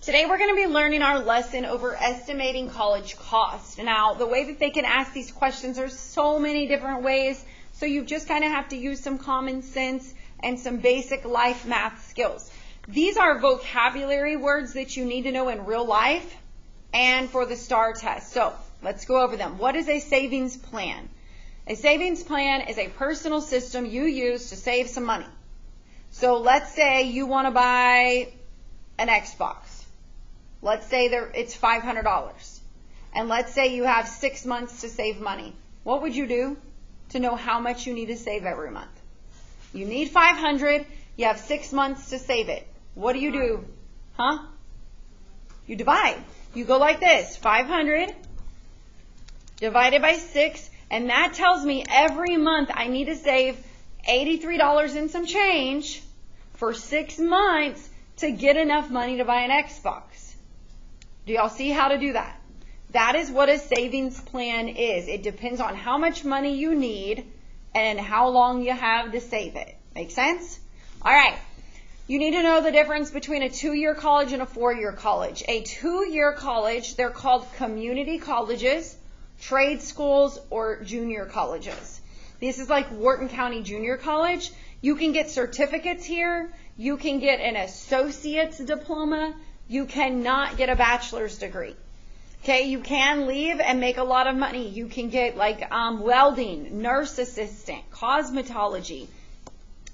Today we're going to be learning our lesson over estimating college cost. Now, the way that they can ask these questions, there's so many different ways, so you just kind of have to use some common sense and some basic life math skills. These are vocabulary words that you need to know in real life and for the STAR test. So, let's go over them. What is a savings plan? A savings plan is a personal system you use to save some money. So, let's say you want to buy an Xbox. Let's say it's $500. And let's say you have 6 months to save money. What would you do to know how much you need to save every month? You need $500. You have 6 months to save it. What do? You divide. You go like this. 500 divided by 6. And that tells me every month I need to save $83 and some change for 6 months to get enough money to buy an Xbox. Do y'all see how to do that? That is what a savings plan is. It depends on how much money you need and how long you have to save it. Make sense? All right. You need to know the difference between a 2-year college and a 4-year college. A 2-year college, they're called community colleges, trade schools, or junior colleges. This is like Wharton County Junior College. You can get certificates here. You can get an associate's diploma. You cannot get a bachelor's degree. Okay, you can leave and make a lot of money. You can get like welding, nurse assistant, cosmetology.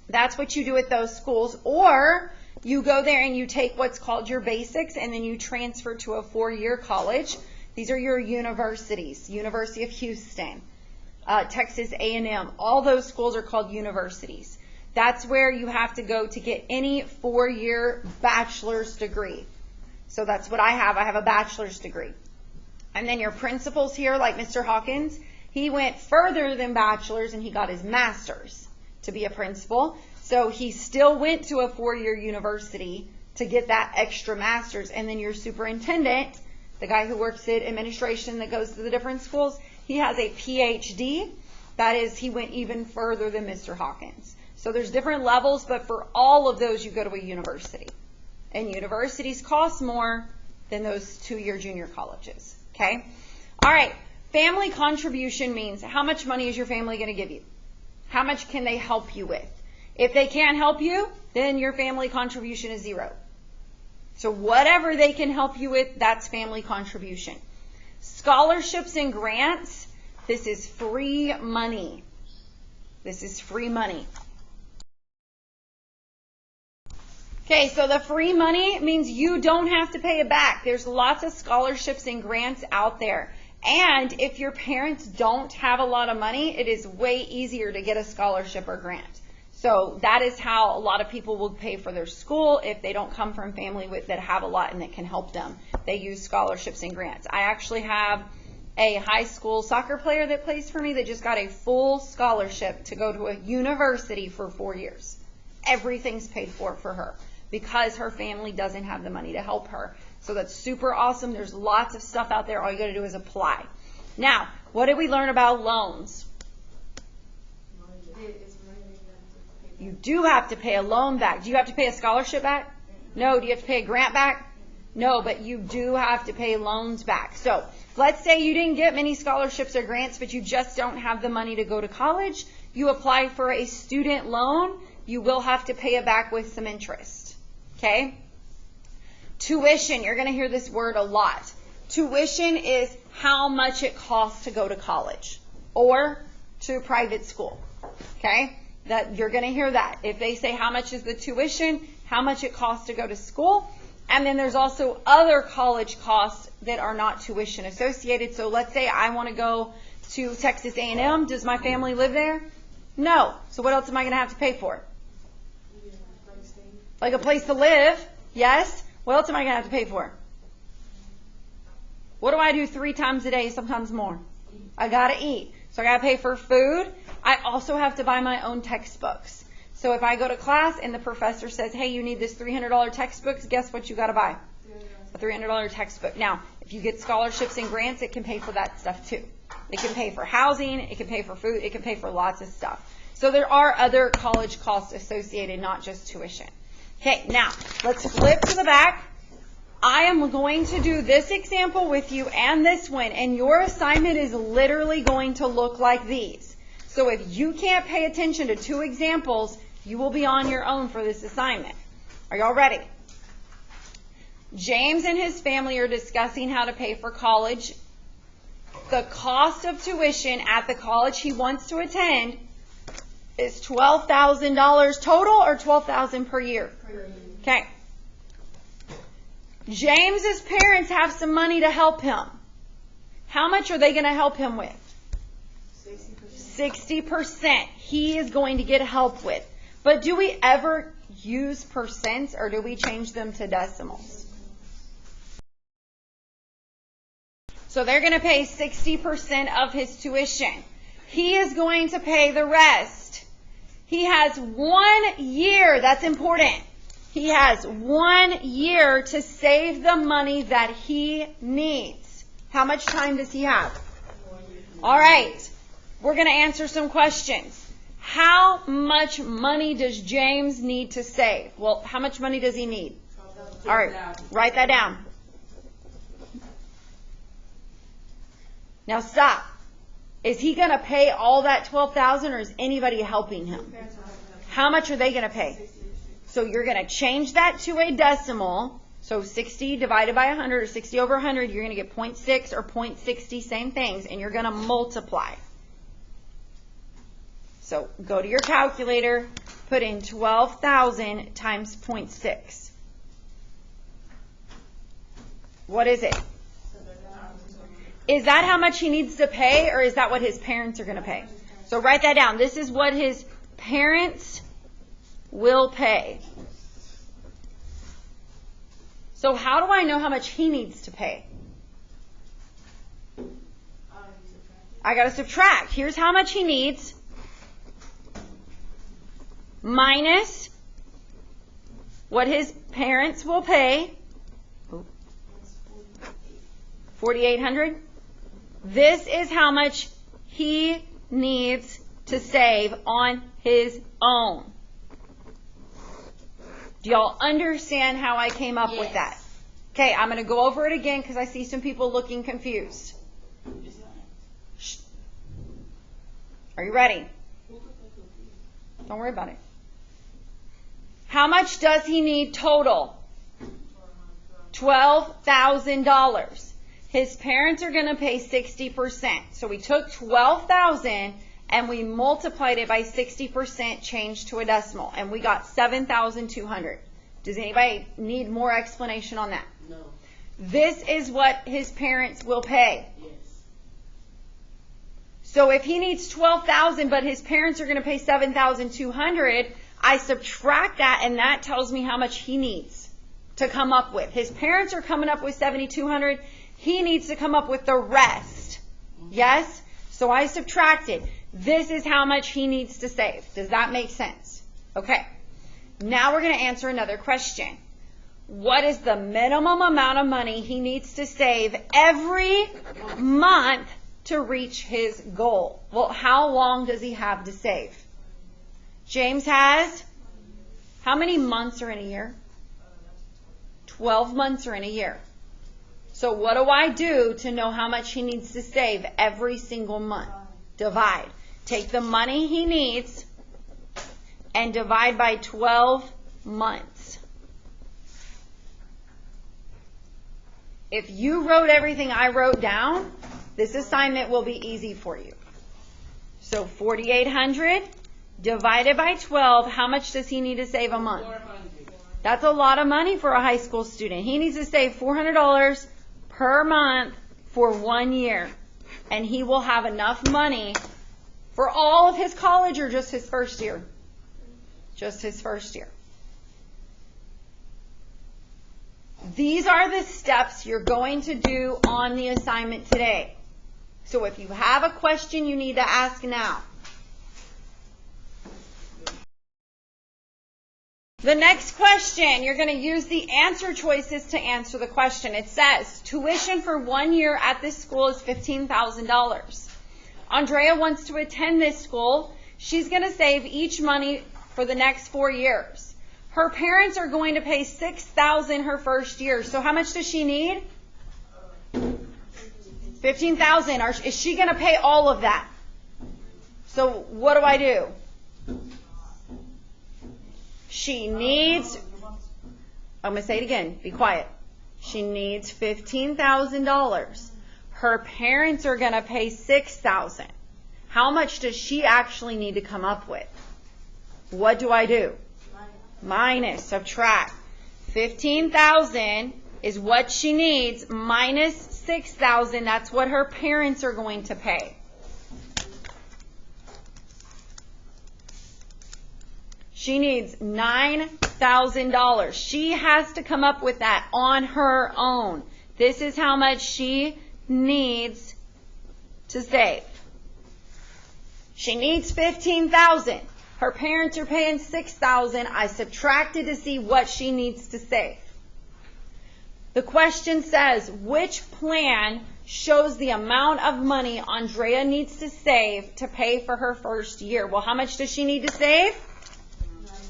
That's what you do at those schools. Or you go there and you take what's called your basics and then you transfer to a 4-year college. These are your universities. University of Houston, Texas A&M. All those schools are called universities. That's where you have to go to get any 4-year bachelor's degree. So that's what I have. I have a bachelor's degree. And then your principals here, like Mr. Hawkins, he went further than bachelor's and he got his master's to be a principal. So he still went to a 4-year university to get that extra master's. And then your superintendent, the guy who works at administration that goes to the different schools, he has a PhD. That is, he went even further than Mr. Hawkins. So there's different levels, but for all of those, you go to a university. And universities cost more than those 2-year junior colleges. Okay? All right. Family contribution means how much money is your family going to give you? How much can they help you with? If they can't help you, then your family contribution is 0. So whatever they can help you with, that's family contribution. Scholarships and grants, this is free money. This is free money. Okay, so the free money means you don't have to pay it back. There's lots of scholarships and grants out there. And if your parents don't have a lot of money, it is way easier to get a scholarship or grant. So that is how a lot of people will pay for their school if they don't come from family that have a lot and that can help them. They use scholarships and grants. I actually have a high school soccer player that plays for me that just got a full scholarship to go to a university for 4 years. Everything's paid for her, because her family doesn't have the money to help her. So that's super awesome. There's lots of stuff out there. All you got to do is apply. Now, what did we learn about loans? You do have to pay a loan back. Do you have to pay a scholarship back? No. Do you have to pay a grant back? No, but you do have to pay loans back. So let's say you didn't get many scholarships or grants, but you just don't have the money to go to college. You apply for a student loan. You will have to pay it back with some interest. Okay? Tuition. You're going to hear this word a lot. Tuition is how much it costs to go to college or to private school. Okay? That you're going to hear that. If they say how much is the tuition, how much it costs to go to school. And then there's also other college costs that are not tuition associated. So let's say I want to go to Texas A&M. Does my family live there? No. So what else am I going to have to pay for? Like a place to live, yes. What else am I going to have to pay for? What do I do 3 times a day, sometimes more? I got to eat. So I got to pay for food. I also have to buy my own textbooks. So if I go to class and the professor says, hey, you need this $300 textbook, guess what you got to buy? A $300 textbook. Now, if you get scholarships and grants, it can pay for that stuff too. It can pay for housing. It can pay for food. It can pay for lots of stuff. So there are other college costs associated, not just tuition. Okay, now let's flip to the back. I am going to do this example with you and this one, and your assignment is literally going to look like these. So if you can't pay attention to 2 examples, you will be on your own for this assignment. Are y'all ready? James and his family are discussing how to pay for college. The cost of tuition at the college he wants to attend is $12,000 total or $12,000 per year? Okay. James's parents have some money to help him. How much are they going to help him with? 60%. He is going to get help with. But do we ever use percents or do we change them to decimals? So they're going to pay 60% of his tuition. He is going to pay the rest. He has 1 year. That's important. He has 1 year to save the money that he needs. How much time does he have? All right. We're going to answer some questions. How much money does James need to save? Well, how much money does he need? All right. Write that down. Now stop. Is he going to pay all that $12,000 or is anybody helping him? How much are they going to pay? So you're going to change that to a decimal. So 60 divided by 100 or 60 over 100, you're going to get 0.6 or 0.60, same things, and you're going to multiply. So go to your calculator, put in 12,000 times 0.6. What is it? Is that how much he needs to pay, or is that what his parents are going to pay? So write that down. This is what his parents will pay. So how do I know how much he needs to pay? I got to subtract. Here's how much he needs. Minus what his parents will pay. $4,800. This is how much he needs to save on his own. Do y'all understand how I came up with that? Okay, I'm going to go over it again because I see some people looking confused. Shh. Are you ready? Don't worry about it. How much does he need total? $12,000. His parents are going to pay 60%. So we took 12,000 and we multiplied it by 60%, changed to a decimal, and we got 7,200. Does anybody need more explanation on that? No. This is what his parents will pay. Yes. So if he needs 12,000 but his parents are going to pay 7,200, I subtract that and that tells me how much he needs to come up with. His parents are coming up with 7,200. He needs to come up with the rest. Yes? So I subtracted. This is how much he needs to save. Does that make sense? Okay. Now we're going to answer another question. What is the minimum amount of money he needs to save every month to reach his goal? Well, how long does he have to save? James has, how many months are in a year? 12 months are in a year. So what do I do to know how much he needs to save every single month? Divide. Take the money he needs and divide by 12 months. If you wrote everything I wrote down, this assignment will be easy for you. So 4,800 divided by 12, how much does he need to save a month? 400. That's a lot of money for a high school student. He needs to save $400 per month for 1 year. And he will have enough money for all of his college or just his first year? Just his first year. These are the steps you're going to do on the assignment today. So if you have a question, you need to ask now. The next question, you're going to use the answer choices to answer the question. It says, tuition for 1 year at this school is $15,000. Andrea wants to attend this school. She's going to save each money for the next 4 years. Her parents are going to pay $6,000 her first year. So how much does she need? $15,000. Is she going to pay all of that? So what do I do? She needs, I'm going to say it again. Be quiet. She needs $15,000. Her parents are going to pay $6,000. How much does she actually need to come up with? What do I do? Minus, subtract. 15,000 is what she needs minus 6,000. That's what her parents are going to pay. She needs $9,000. She has to come up with that on her own. This is how much she needs to save. She needs $15,000. Her parents are paying $6,000. I subtracted to see what she needs to save. The question says, which plan shows the amount of money Andrea needs to save to pay for her first year? Well, how much does she need to save?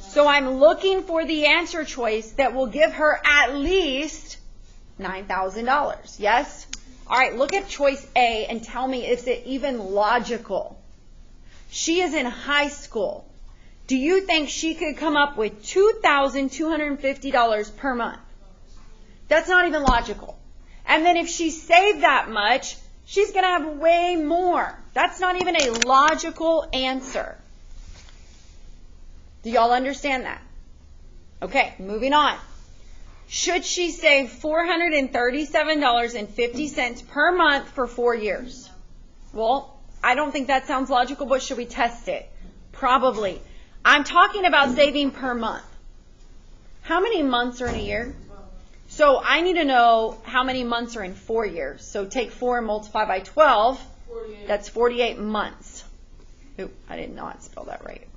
So I'm looking for the answer choice that will give her at least $9,000. Yes? All right, look at choice A and tell me, is it even logical? She is in high school. Do you think she could come up with $2,250 per month? That's not even logical. And then if she saved that much, she's going to have way more. That's not even a logical answer. Do y'all understand that? Okay, moving on. Should she save $437.50 per month for 4 years? Well, I don't think that sounds logical, but should we test it? Probably. I'm talking about saving per month. How many months are in a year? So I need to know how many months are in 4 years. So take 4 and multiply by 12. 48. That's 48 months. Ooh, I did not spell that right.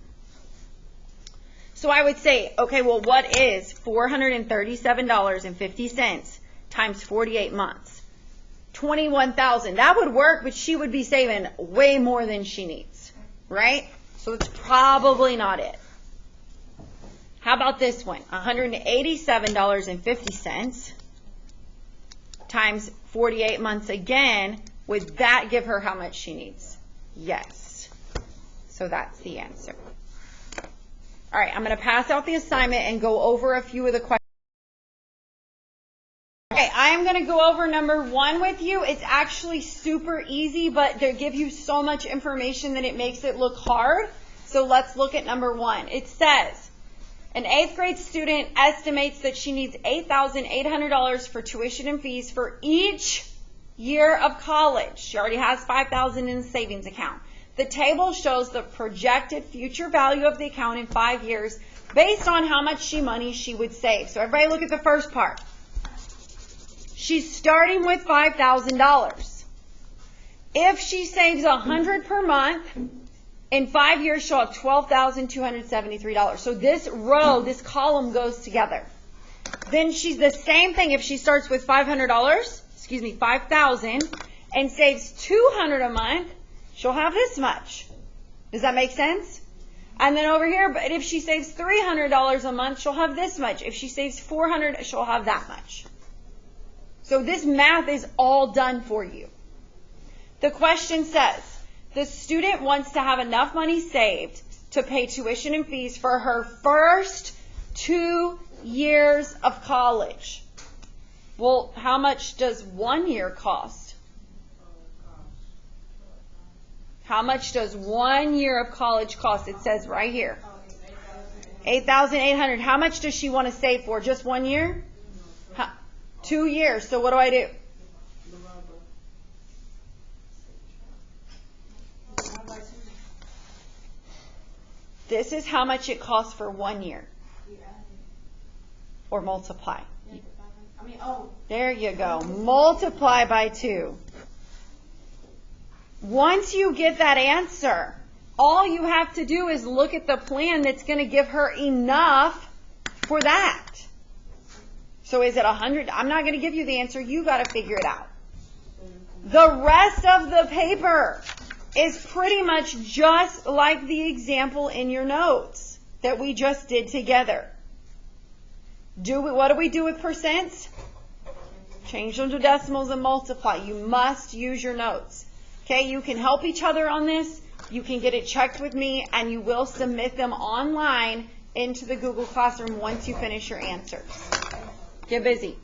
So I would say, okay, well, what is $437.50 times 48 months? $21,000. That would work, but she would be saving way more than she needs, right? So it's probably not it. How about this one? $187.50 times 48 months again. Would that give her how much she needs? Yes. So that's the answer. All right, I'm going to pass out the assignment and go over a few of the questions. Okay, I am going to go over number 1 with you. It's actually super easy, but they give you so much information that it makes it look hard. So let's look at number 1. It says, an 8th grade student estimates that she needs $8,800 for tuition and fees for each year of college. She already has $5,000 in the savings account. The table shows the projected future value of the account in 5 years based on how much money she would save. So everybody look at the first part. She's starting with $5,000. If she saves $100 per month, in 5 years she'll have $12,273. So this row, this column goes together. Then she's the same thing if she starts with $5,000, and saves $200 a month. She'll have this much. Does that make sense? And then over here, but if she saves $300 a month, she'll have this much. If she saves $400, she'll have that much. So this math is all done for you. The question says, the student wants to have enough money saved to pay tuition and fees for her first 2 years of college. Well, how much does 1 year cost? How much does 1 year of college cost? It says right here. $8,800. How much does she want to save for? Just 1 year? 2 years. So what do I do? This is how much it costs for 1 year. Or multiply. There you go. Multiply by 2. Once you get that answer, all you have to do is look at the plan that's going to give her enough for that. So is it 100? I'm not going to give you the answer. You got to figure it out. The rest of the paper is pretty much just like the example in your notes that we just did together. What do we do with percents? Change them to decimals and multiply. You must use your notes. Okay, you can help each other on this. You can get it checked with me, and you will submit them online into the Google Classroom once you finish your answers. Get busy.